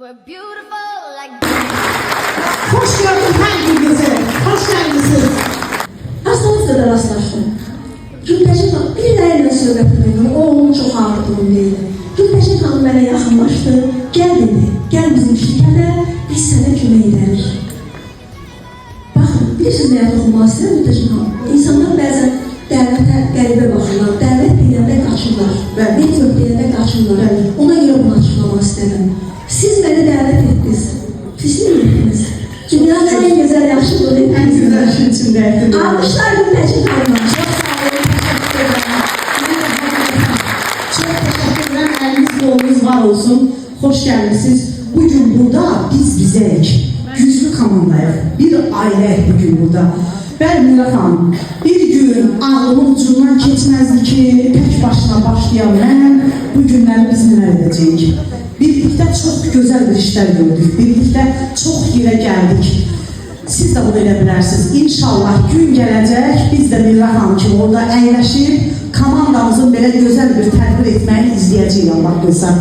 We're beautiful like Hoş geldin herkese. Hoş geldiniz. Aslında rastlaşdım. Gültekin xanım birilərlə söhbət edirdim. O onun çox ağırdığını deyildi. Gültekin xanım mənə yaxınlaşdı. Gəl dedi, gəl bizim şirkətə, biz sənə kömək edərik. Baxın, bilirsiniz nəyə toxunmaq istəyirəm Gültekin xanım? İnsanlar bəzən dəvətə qəribə baxırlar, dəvət edəndə qaçırlar və network edəndə qaçırlar. Ona görə bunu açıqlamaq istəyirəm. Siz məni dəvət etdiniz. Siz mi etdiniz? Dünyanın en güzel yaxşılığı En güzel şey içindeydi. Alkışlar Gültekin xanıma. Çok teşekkür ederim. Eliniz yolunuz var olsun. Hoş geldiniz. Bugün burada biz bizeyik. Güçlü komandayıq. Bir ailəyik bugün burada. Ben Mira Hanım, bir gün ağlımın ucundan keçməzdi ki, tek başına başlayan mən bu günləri biz neler edəcəyik. Birlikdə çox gözəl bir işler gördük. Birlikdə çox yerə gəldik. Siz de bunu elə bilərsiniz. İnşallah gün gələcək, biz de Mira Hanım kimi orada əyləşib, komandamızın belə gözəl bir tədbir etməyini izləyəcəyik Allah qoysa.